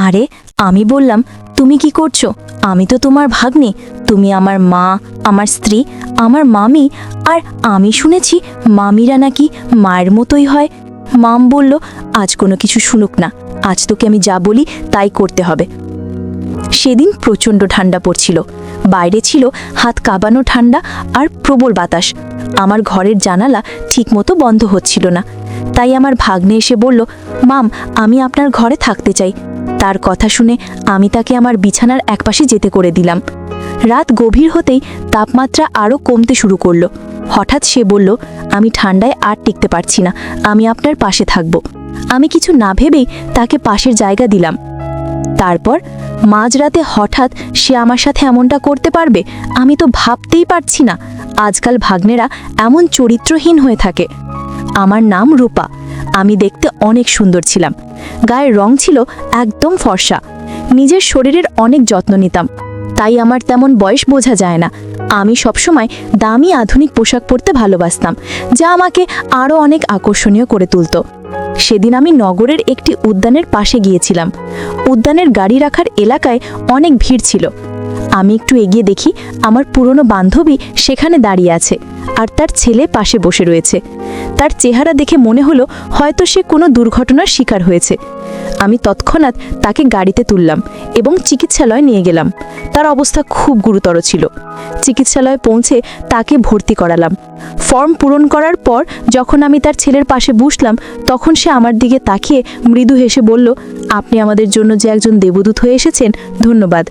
আরে আমি বললাম, তুমি কি করছো? আমি তো তোমার ভাগ্নে, তুমি আমার মা, আমার স্ত্রী, আমার মামি। আর আমি শুনেছি মামিরা নাকি মায়ের মতোই হয়। মাম বলল, আজ কোনো কিছু শুনুক না, আজ তোকে আমি যা বলি তাই করতে হবে। সেদিন প্রচণ্ড ঠান্ডা পড়ছিল, বাইরে ছিল হাত কাঁপানো ঠান্ডা আর প্রবল বাতাস। আমার ঘরের জানালা ঠিকমতো বন্ধ হচ্ছিল না, তাই আমার ভাগ্নে এসে বলল, মাম, আমি আপনার ঘরে থাকতে চাই। তার কথা শুনে আমি তাকে আমার বিছানার একপাশে যেতে করে দিলাম। রাত গভীর হতেই তাপমাত্রা আরও কমতে শুরু করলো। হঠাৎ সে বলল, আমি ঠান্ডায় আর টিকতে পারছি না, আমি আপনার পাশে থাকব। আমি কিছু না ভেবেই তাকে পাশের জায়গা দিলাম। তারপর মাঝরাতে হঠাৎ সে আমার সাথে এমনটা করতে পারবে, আমি তো ভাবতেই পারছি না। আজকাল ভাগ্নেরা এমন চরিত্রহীন হয়ে থাকে। আমার নাম রূপা। আমি দেখতে অনেক সুন্দর ছিলাম, গায়ের রং ছিল একদম ফর্সা। নিজের শরীরের অনেক যত্ন নিতাম, তাই আমার তেমন বয়স বোঝা যায় না। আমি সবসময় দামি আধুনিক পোশাক পরতে ভালোবাসতাম, যা আমাকে আরও অনেক আকর্ষণীয় করে তুলত। সেদিন আমি নগরের একটি উদ্যানের পাশে গিয়েছিলাম। উদ্যানের গাড়ি রাখার এলাকায় অনেক ভিড় ছিল। আমি একটু এগিয়ে দেখি আমার পুরনো বান্ধবী সেখানে দাঁড়িয়ে আছে, আর তার ছেলে পাশে বসে রয়েছে। তার চেহারা দেখে মনে হলো হয়তো সে কোনো দুর্ঘটনার শিকার হয়েছে। আমি তৎক্ষণাৎ তাকে গাড়িতে তুললাম এবং চিকিৎসালয়ে নিয়ে গেলাম। তার অবস্থা খুব গুরুতর ছিল। চিকিৎসালয়ে পৌঁছে তাকে ভর্তি করালাম। ফর্ম পূরণ করার পর যখন আমি তার ছেলের পাশে বসলাম, তখন সে আমার দিকে তাকিয়ে মৃদু হেসে বলল, আপনি আমাদের জন্য যে একজন দেবদূত হয়ে এসেছেন, ধন্যবাদ।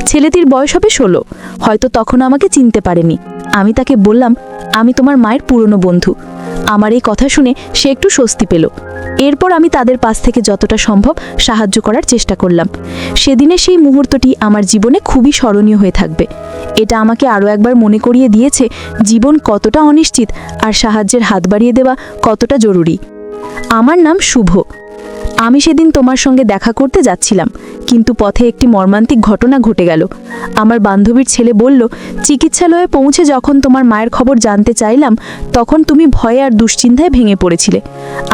ছেলেটির বয়স হবে 16, হয়তো তখন আমাকে চিনতে পারেনি। আমি তাকে বললাম, আমি তোমার মায়ের পুরনো বন্ধু। আমার এই কথা শুনে সে একটু স্বস্তি পেল। এরপর আমি তাদের পাশ থেকে যতটা সম্ভব সাহায্য করার চেষ্টা করলাম। সেদিনের সেই মুহূর্তটি আমার জীবনে খুবই স্মরণীয় হয়ে থাকবে। এটা আমাকে আরও একবার মনে করিয়ে দিয়েছে জীবন কতটা অনিশ্চিত আর সাহায্যের হাত বাড়িয়ে দেওয়া কতটা জরুরি। আমার নাম শুভ। আমি সেদিন তোমার সঙ্গে দেখা করতে যাচ্ছিলাম, কিন্তু পথে একটি মর্মান্তিক ঘটনা ঘটে গেল। আমার বান্ধবীর ছেলে বলল, চিকিৎসালয়ে পৌঁছে যখন তোমার মায়ের খবর জানতে চাইলাম, তখন তুমি ভয়ে আর দুশ্চিন্তায় ভেঙে পড়েছিলে।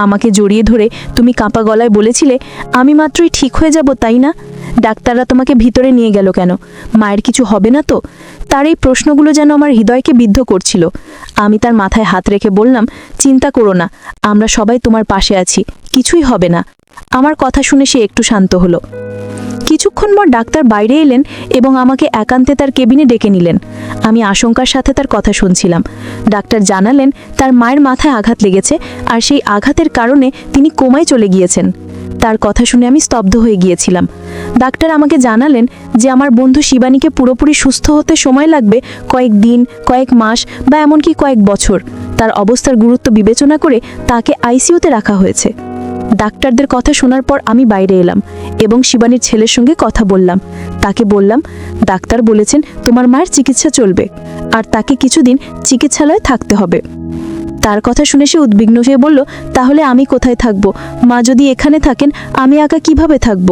আমাকে জড়িয়ে ধরে তুমি কাঁপা গলায় বলেছিলে, আমি মাত্রই ঠিক হয়ে যাব, তাই না? ডাক্তাররা তোমাকে ভিতরে নিয়ে গেল কেন? মায়ের কিছু হবে না তো? তার এই প্রশ্নগুলো যেন আমার হৃদয়কে বিদ্ধ করছিল। আমি তার মাথায় হাত রেখে বললাম, চিন্তা করো না, আমরা সবাই তোমার পাশে আছি, কিছুই হবে না। আমার কথা শুনে সে একটু শান্ত হলো। কিছুক্ষণ পর ডাক্তার বাইরে এলেন এবং আমাকে একান্তে তার কেবিনে ডেকে নিলেন। আমি আশঙ্কার সাথে তার কথা শুনছিলাম। ডাক্তার জানালেন তার মায়ের মাথায় আঘাত লেগেছে, আর সেই আঘাতের কারণে তিনি কোমায় চলে গিয়েছেন। তার কথা শুনে আমি স্তব্ধ হয়ে গিয়েছিলাম। ডাক্তার আমাকে জানালেন যে আমার বন্ধু শিবানীকে পুরোপুরি সুস্থ হতে সময় লাগবে কয়েক দিন, কয়েক মাস বা এমনকি কয়েক বছর। তার অবস্থার গুরুত্ব বিবেচনা করে তাকে আইসিইউতে রাখা হয়েছে। ডাক্তারদের কথা শোনার পর আমি বাইরে এলাম এবং শিবানীর ছেলের সঙ্গে কথা বললাম। তাকে বললাম, ডাক্তার বলেছেন তোমার মায়ের চিকিৎসা চলবে, আর তাকে কিছুদিন চিকিৎসালয়ে থাকতে হবে। তার কথা শুনে সে উদ্বিগ্ন হয়ে বলল, তাহলে আমি কোথায় থাকব? মা যদি এখানে থাকেন, আমি একা কিভাবে থাকব?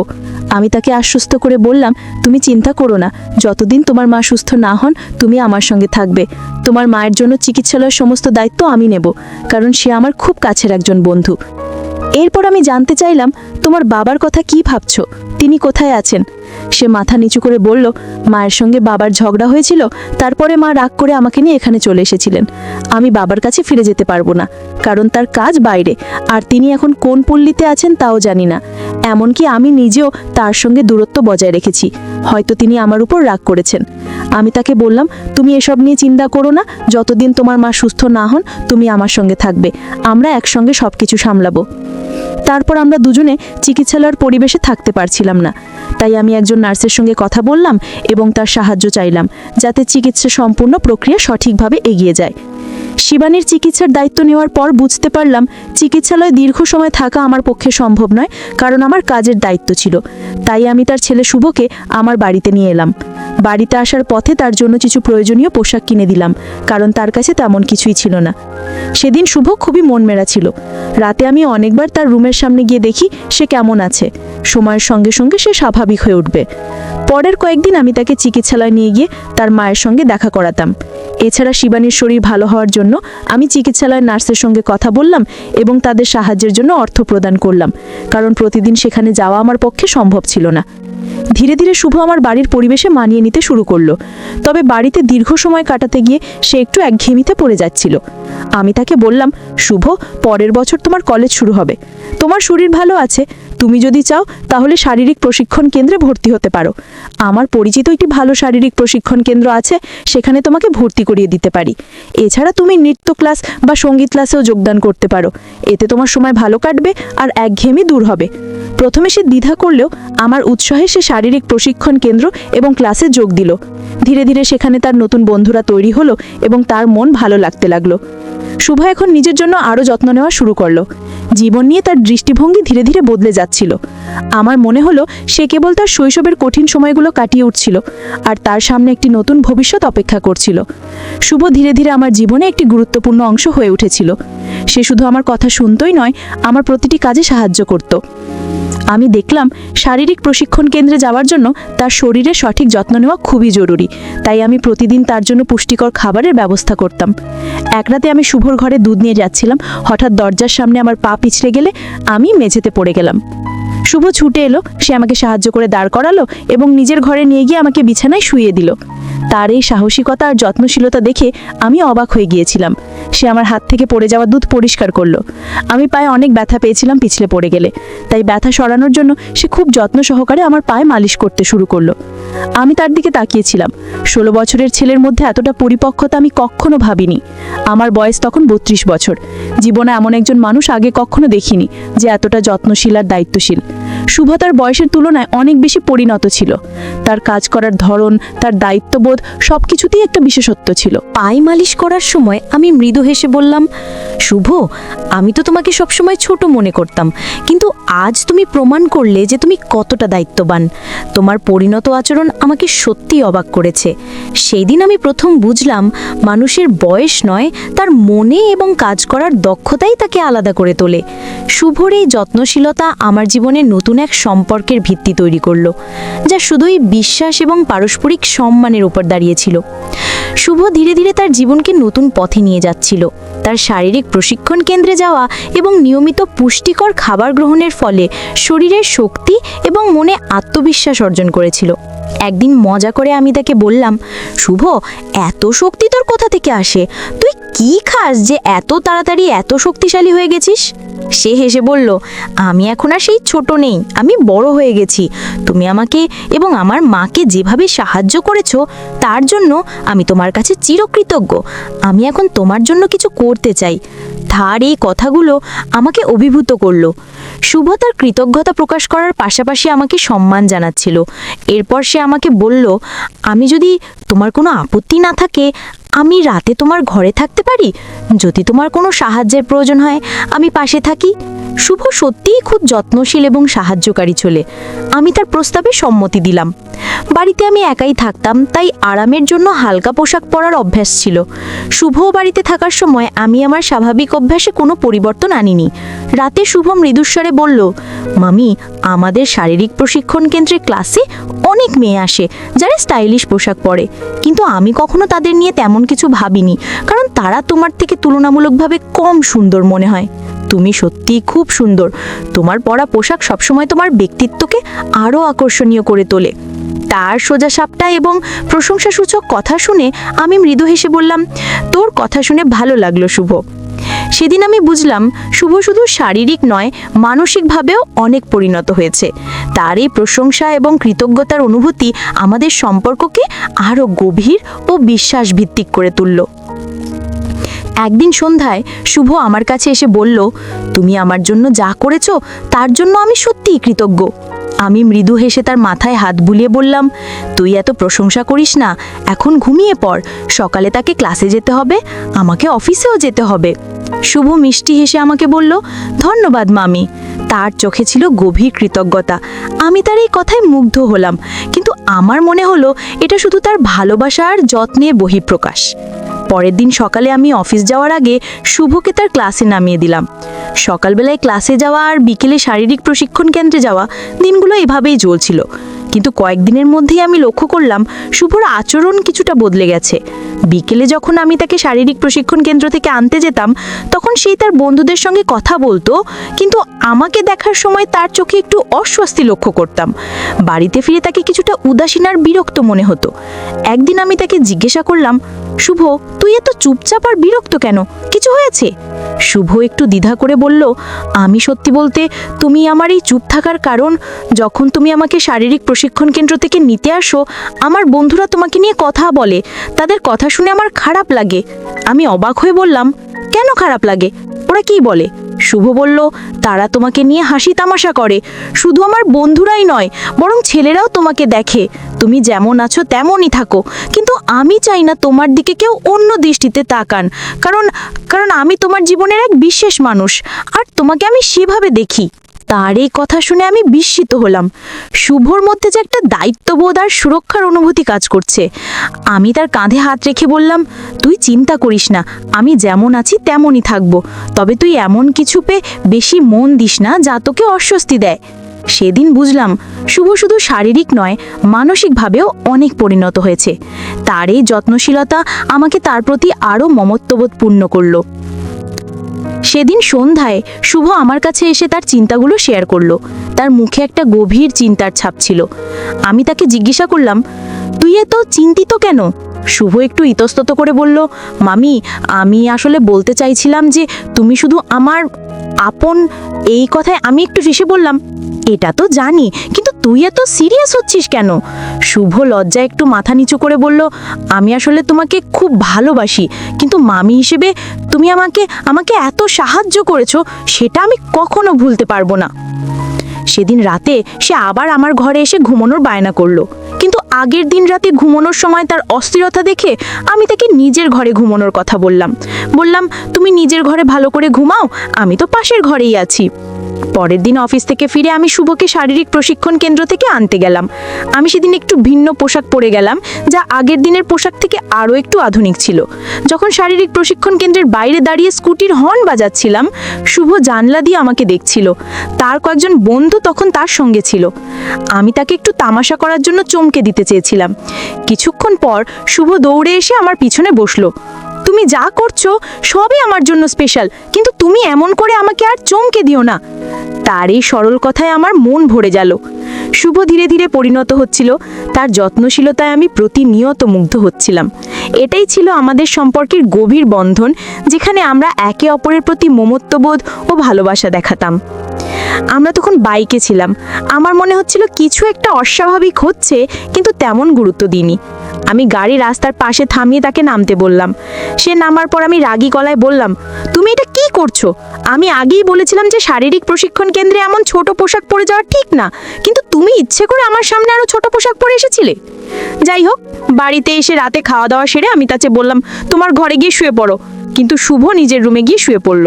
আমি তাকে আশ্বস্ত করে বললাম, তুমি চিন্তা করো না, যতদিন তোমার মা সুস্থ না হন তুমি আমার সঙ্গে থাকবে। তোমার মায়ের জন্য চিকিৎসালয়ের সমস্ত দায়িত্ব আমি নেব, কারণ সে আমার খুব কাছের একজন বন্ধু। এরপর আমি জানতে চাইলাম, তোমার বাবার কথা কি ভাবছো? তিনি কোথায় আছেন? সে মাথা নিচু করে বলল, মায়ের সঙ্গে বাবার ঝগড়া হয়েছিল, তারপরে মা রাগ করে আমাকে নিয়ে এখানে চলে এসেছিলেন। আমি বাবার কাছে ফিরে যেতে পারবো না, কারণ তার কাজ বাইরে, আর তিনি এখন কোন পল্লীতে আছেন তাও জানি না। এমনকি আমি নিজেও তার সঙ্গে দূরত্ব বজায় রেখেছি, হয়তো তিনি আমার উপর রাগ করেছেন। আমি তাকে বললাম, তুমি এসব নিয়ে চিন্তা করো না, যতদিন তোমার মা সুস্থ না হন তুমি আমার সঙ্গে থাকবে, আমরা একসঙ্গে সব কিছু সামলাবো। তারপর আমরা দুজনে চিকিৎসালয়ের পরিবেশে থাকতে পারছিলাম না, তাই আমি একজন নার্সের সঙ্গে কথা বললাম এবং তার সাহায্য চাইলাম, যাতে চিকিৎসা সম্পূর্ণ প্রক্রিয়া সঠিকভাবে এগিয়ে যায়। শিবানীর চিকিৎসার দায়িত্ব নেওয়ার পর বুঝতে পারলাম চিকিৎসালয়ে দীর্ঘ সময় থাকা আমার পক্ষে সম্ভব নয়, কারণ আমার কাজের দায়িত্ব ছিল। তাই আমি তার ছেলে শুভকে আমার বাড়িতে নিয়ে এলাম। বাড়িতে আসার পথে তার জন্য কিছু প্রয়োজনীয় পোশাক কিনে দিলাম, কারণ তার কাছে তেমন কিছুই ছিল না। সেদিন শুভ খুবই মনমেরা ছিল। রাতে আমি অনেকবার তার রুমের সামনে গিয়ে দেখি সে কেমন আছে। সময়ের সঙ্গে সঙ্গে সে স্বাভাবিক হয়ে উঠবে। পরের কয়েকদিন আমি তাকে চিকিৎসালয়ে নিয়ে গিয়ে তার মায়ের সঙ্গে দেখা করাতাম। এছাড়া শিবানীর শরীর ভালো হওয়ার জন্য আমি চিকিৎসালয়ের নার্সের সঙ্গে কথা বললাম এবং তাদের সাহায্যের জন্য অর্থ প্রদান করলাম, কারণ প্রতিদিন সেখানে যাওয়া আমার পক্ষে সম্ভব ছিল না। ধীরে ধীরে শুভ আমার বাড়ির পরিবেশে মানিয়ে নিতে শুরু করলো। তবে বাড়িতে দীর্ঘ সময় কাটাতে গিয়ে সে একটু একঘেয়েমিতে পড়ে যাচ্ছিল। আমি তাকে বললাম, শুভ, পরের বছর তোমার কলেজ শুরু হবে, তোমার শরীর ভালো আছে, তুমি যদি চাও তাহলে শারীরিক প্রশিক্ষণ কেন্দ্রে ভর্তি হতে পারো। আমার পরিচিত একটি ভালো শারীরিক প্রশিক্ষণ কেন্দ্র আছে, সেখানে তোমাকে ভর্তি করিয়ে দিতে পারি। এছাড়া তুমি নৃত্য ক্লাস বা সঙ্গীত ক্লাসেও যোগদান করতে পারো। এতে তোমার সময় ভালো কাটবে আর একঘেয়েমি দূর হবে। প্রথমে সে দ্বিধা করলেও আমার উৎসাহে সে শারীরিক প্রশিক্ষণ কেন্দ্র এবং ক্লাসে যোগ দিল। ধীরে ধীরে সেখানে তার নতুন বন্ধুরা তৈরি হলো এবং তার মন ভালো লাগতে লাগলো। শুভ এখন নিজের জন্য আরও যত্ন নেওয়া শুরু করলো। জীবন নিয়ে তার দৃষ্টিভঙ্গি ধীরে ধীরে বদলে যাচ্ছিল। আমার মনে হলো সে কেবল তার শৈশবের কঠিন সময়গুলো কাটিয়ে উঠছিল, আর তার সামনে একটি নতুন ভবিষ্যৎ অপেক্ষা করছিল। শুভ ধীরে ধীরে আমার জীবনে একটি গুরুত্বপূর্ণ অংশ হয়ে উঠেছিল। সে শুধু আমার কথা শুনতই নয়, আমার প্রতিটি কাজে সাহায্য করত। আমি দেখলাম শারীরিক প্রশিক্ষণ কেন্দ্রে যাওয়ার জন্য তার শরীরের সঠিক যত্ন নেওয়া খুবই জরুরি। তাই আমি প্রতিদিন তার জন্য পুষ্টিকর খাবারের ব্যবস্থা করতাম। এক রাতে আমি শুভর ঘরে দুধ নিয়ে যাচ্ছিলাম, হঠাৎ দরজার সামনে আমার পা পিছলে গেলে আমি মেঝেতে পড়ে গেলাম। শুভ ছুটে এলো, সে আমাকে সাহায্য করে দাঁড় করালো এবং নিজের ঘরে নিয়ে গিয়ে আমাকে বিছানায় শুইয়ে দিল। তার এই সাহসিকতা আর যত্নশীলতা দেখে আমি অবাক হয়ে গিয়েছিলাম। সে আমার হাত থেকে পড়ে যাওয়া দুধ পরিষ্কার করলো। আমি পায়ে অনেক ব্যথা পেয়েছিলাম পিছলে পড়ে গেলে, তাই ব্যথা সরানোর জন্য সে খুব যত্ন সহকারে আমার পায়ে মালিশ করতে শুরু করলো। আমি তার দিকে তাকিয়েছিলাম। 16 বছরের ছেলের মধ্যে এতটা পরিপক্কতা আমি কখনো ভাবিনি। আমার বয়স তখন 32 বছর। জীবনে এমন একজন মানুষ আগে কখনো দেখিনি যে এতটা যত্নশীল আর দায়িত্বশীল। শুভ তার বয়সের তুলনায় অনেক বেশি পরিণত ছিল। তার কাজ করার ধরন, তার দায়িত্ববোধ সবকিছুতেই একটা বিশেষত্ব ছিল। পায়ে মালিশ করার সময় আমি মৃদু হেসে বললাম, শুভ, আমি তো তোমাকে সবসময় ছোট মনে করতাম, কিন্তু আজ তুমি প্রমাণ করলে যে তুমি কতটা দায়িত্ববান। তোমার পরিণত আচরণ আমাকে সত্যিই অবাক করেছে। সেই দিন আমি প্রথম বুঝলাম মানুষের বয়স নয়, তার মনে এবং কাজ করার দক্ষতাই তাকে আলাদা করে তোলে। শুভর এই যত্নশীলতা আমার জীবনে নতুন এক সম্পর্কের ভিত্তি তৈরি করলো, যা শুধুই বিশ্বাস এবং পারস্পরিক সম্মানের উপর দাঁড়িয়েছিল। শুভ ধীরে ধীরে তার জীবনকে নতুন পথে নিয়ে যাচ্ছিল। তার শারীরিক প্রশিক্ষণ কেন্দ্রে যাওয়া এবং নিয়মিত পুষ্টিকর খাবার গ্রহণের ফলে শরীরের শক্তি এবং মনে আত্মবিশ্বাস অর্জন করেছিল। একদিন মজা করে আমি তাকে বললাম, শুভ, এত শক্তি তোর কোথা থেকে আসে? তুই কি খাস যে এত তাড়াতাড়ি এত শক্তিশালী হয়ে গেছিস? সে হেসে বলল, আমি এখন আর সেই ছোট নেই, আমি বড় হয়ে গেছি। তুমি আমাকে এবং আমার মাকে যেভাবে সাহায্য করেছো তার জন্য আমি তোমার কাছে চিরকৃতজ্ঞ। আমি এখন তোমার জন্য কিছু করতে চাই। তার এই কথাগুলো আমাকে অভিভূত করলো। শুভ তার কৃতজ্ঞতা প্রকাশ করার পাশাপাশি আমাকে সম্মান জানাচ্ছিল। এরপর সে আমাকে বলল, আমি যদি তোমার কোনো আপত্তি না থাকে আমি রাতে তোমার ঘরে থাকতে পারি। যদি তোমার কোনো সাহায্যের প্রয়োজন হয় আমি পাশে থাকি। শুভ সত্যিই খুব যত্নশীল এবং সাহায্যকারী ছেলে। আমি তার প্রস্তাবে সম্মতি দিলাম। বাড়িতে আমি একাই থাকতাম, তাই আরামের জন্য হালকা পোশাক পরার অভ্যাস ছিল। শুভ বাড়িতে থাকার সময় আমি আমার স্বাভাবিক অভ্যাসে কোনো পরিবর্তন আনিনি। রাতে শুভ মৃদুস্বরে বলল, মামি, আমাদের শারীরিক প্রশিক্ষণ কেন্দ্রে ক্লাসে অনেক মেয়ে আসে যারা স্টাইলিশ পোশাক পরে, কিন্তু আমি কখনো তাদের নিয়ে তেমন কিছু ভাবিনি, কারণ তারা তোমার থেকে তুলনামূলকভাবে কম সুন্দর মনে হয়। তুমি সত্যিই খুব সুন্দর। তোমার পরা পোশাক সবসময় তোমার ব্যক্তিত্বকে আরও আকর্ষণীয় করে তোলে। তার সোজা সাপটা এবং প্রশংসাসূচক কথা শুনে আমি মৃদু হেসে বললাম, তোর কথা শুনে ভালো লাগলো শুভ। সেদিন আমি বুঝলাম শুভ শুধু শারীরিক নয়, মানসিকভাবেও অনেক পরিণত হয়েছে। তার এই প্রশংসা এবং কৃতজ্ঞতার অনুভূতি আমাদের সম্পর্ককে আরও গভীর ও বিশ্বাসভিত্তিক করে তুলল। একদিন সন্ধ্যায় শুভ আমার কাছে এসে বলল, তুমি আমার জন্য যা করেছো তার জন্য আমি সত্যিই কৃতজ্ঞ। আমি মৃদু হেসে তার মাথায় হাত বুলিয়ে বললাম, তুই এত প্রশংসা করিস না, এখন ঘুমিয়ে পড়। সকালে তাকে ক্লাসে যেতে হবে, আমাকে অফিসেও যেতে হবে। শুভ মিষ্টি হেসে আমাকে বলল, ধন্যবাদ মামি। তার চোখে ছিল গভীর কৃতজ্ঞতা। আমি তার এই কথায় মুগ্ধ হলাম, কিন্তু আমার মনে হলো এটা শুধু তার ভালোবাসা আর যত্নের বহিঃপ্রকাশ। পরের দিন সকালে আমি অফিস যাওয়ার আগে শুভকে তার ক্লাসে নামিয়ে দিলাম। সকালবেলায় ক্লাসে যাওয়া আর বিকেলে শারীরিক প্রশিক্ষণ কেন্দ্রে যাওয়া দিনগুলো এভাবেই চলছিল। কিন্তু কয়েকদিনের মধ্যেই আমি লক্ষ্য করলাম শুভর আচরণ কিছুটা বদলে গেছে। বিকেলে যখন আমি তাকে শারীরিক প্রশিক্ষণ কেন্দ্র থেকে আনতে যেতাম তখন সেই তার বন্ধুদের সঙ্গে কথা বলতো, কিন্তু আমাকে দেখার সময় তার চোখে একটু অস্বস্তি লক্ষ্য করতাম। বাড়িতে ফিরে তাকে কিছুটা উদাসীন আর বিরক্ত মনে হতো। একদিন আমি তাকে জিজ্ঞাসা করলাম, শুভ, তুই এত চুপচাপ আর বিরক্ত কেন? কিছু হয়েছে? শুভ একটু দ্বিধা করে বলল, আমি সত্যি বলতে তুমি আমার এই চুপ থাকার কারণ। যখন তুমি আমাকে শারীরিক প্রশিক্ষণ কেন্দ্র থেকে নিতে আসো আমার বন্ধুরা তোমাকে নিয়ে কথা বলে, তাদের কথা শুনে আমার খারাপ লাগে। আমি অবাক হয়ে বললাম, কেন খারাপ লাগে? ওরা কি বলে? শুভ বলল, তারা তোমাকে নিয়ে হাসি তামাশা করে। শুধু আমার বন্ধুরাই নয়, বরং ছেলেরাও তোমাকে দেখে। তুমি যেমন আছো তেমনই থাকো, কিন্তু আমি চাই না তোমার দিকে কেউ অন্য দৃষ্টিতে তাকান, কারণ কারণ আমি তোমার জীবনের এক বিশেষ মানুষ আর তোমাকে আমি সেভাবে দেখি। তার এই কথা শুনে আমি বিস্মিত হলাম। শুভর মধ্যে যে একটা দায়িত্ববোধ আর সুরক্ষার অনুভূতি কাজ করছে। আমি তার কাঁধে হাত রেখে বললাম, তুই চিন্তা করিস না, আমি যেমন আছি তেমনই থাকবো। তবে তুই এমন কিছু পেয়ে বেশি মন দিস না যা তোকে অস্বস্তি দেয়। সেদিন বুঝলাম শুভ শুধু শারীরিক নয়, মানসিকভাবেও অনেক পরিণত হয়েছে। তার এই যত্নশীলতা আমাকে তার প্রতি আরও মমত্ববোধ পূর্ণ করলো। সেদিন সন্ধ্যায় শুভ আমার কাছে এসে তার চিন্তাগুলো শেয়ার করলো। তার মুখে একটা গভীর চিন্তার ছাপ ছিল। আমি তাকে জিজ্ঞাসা করলাম, তুই এত চিন্তিত কেন? শুভ একটু ইতস্তত করে বলল, মামি, আমি আসলে বলতে চাইছিলাম যে তুমি শুধু আমার আপন। এই কথায় আমি একটু হেসে বললাম, এটা তো জানি, কিন্তু তুই এত সিরিয়াস হচ্ছিস কেন? শুভ লজ্জায় একটু মাথা নিচু করে বলল, আমি আসলে তোমাকে খুব ভালোবাসি, কিন্তু মামি হিসেবে তুমি আমাকে এত সাহায্য করেছো সেটা আমি কখনো ভুলতে পারবো না। সেদিন রাতে সে আবার আমার ঘরে এসে ঘুমানোর বায়না করলো, কিন্তু আগের দিন রাতে ঘুমানোর সময় তার অস্থিরতা দেখে আমি তাকে নিজের ঘরে ঘুমানোর কথা বললাম, তুমি নিজের ঘরে ভালো করে ঘুমাও, আমি তো পাশের ঘরেই আছি। পরের দিন অফিস থেকে ফিরে আমি শুভকে শারীরিক প্রশিক্ষণ কেন্দ্র থেকে আনতে গেলাম। আমি সেদিন একটু ভিন্ন পোশাক পরে গেলাম, যা আগের দিনের পোশাক থেকে আরও একটু আধুনিক ছিল। যখন শারীরিক প্রশিক্ষণ কেন্দ্রের বাইরে দাঁড়িয়ে স্কুটির হর্ন বাজাচ্ছিলাম, শুভ জানলা দিয়ে আমাকে দেখছিল। তার কয়েকজন বন্ধু তখন তার সঙ্গে ছিল। আমি তাকে একটু তামাশা করার জন্য চমকে দিতে চেয়েছিলাম। কিছুক্ষণ পর শুভ দৌড়ে এসে আমার পিছনে বসলো। তুমি যা করছো সবই আমার জন্য স্পেশাল, কিন্তু তুমি এমন করে আমাকে আর চমকে দিও না। তার এই সরল কথায় আমার মন ভরে গেল। শুভ ধীরে ধীরে পরিণত হচ্ছিল, তার যত্নশীলতায় আমি প্রতিনিয়ত মুগ্ধ হচ্ছিলাম। এটাই ছিল আমাদের সম্পর্কের গভীর বন্ধন, যেখানে আমরা একে অপরের প্রতি মমত্ববোধ ও ভালোবাসা দেখাতাম। আমরা তখন বাইকে ছিলাম। আমার মনে হচ্ছিল কিছু একটা অস্বাভাবিক হচ্ছে, কিন্তু তেমন গুরুত্ব দিইনি। আমি গাড়ি রাস্তার পাশে থামিয়ে তাকে নামতে বললাম। সে নামার পর আমি রাগী গলায় বললাম, তুমি এটা কি করছো? আমি আগেই বলেছিলাম যে শারীরিক প্রশিক্ষণ কেন্দ্রে এমন ছোট পোশাক পরে যাওয়া ঠিক না, কিন্তু তুমি ইচ্ছে করে আমার সামনে আরো ছোট পোশাক পরে এসেছিলে। যাই হোক, বাড়িতে এসে রাতে খাওয়া দাওয়া সেরে আমি তাকে বললাম, তোমার ঘরে গিয়ে শুয়ে পড়ো। কিন্তু শুভ নিজের রুমে গিয়ে শুয়ে পড়ল।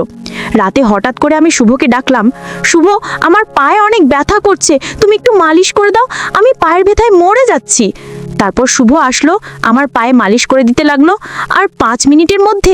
রাতে হঠাৎ করে আমি শুভকে ডাকলাম, শুভ, আমার পায়ে অনেক ব্যথা করছে, তুমি একটু মালিশ করে দাও, আমি পায়ের ব্যথায় মরে যাচ্ছি। তারপর শুভ আসলো, আমার পায়ে মালিশ করে দিতে লাগলো, আর 5 মিনিটের মধ্যেই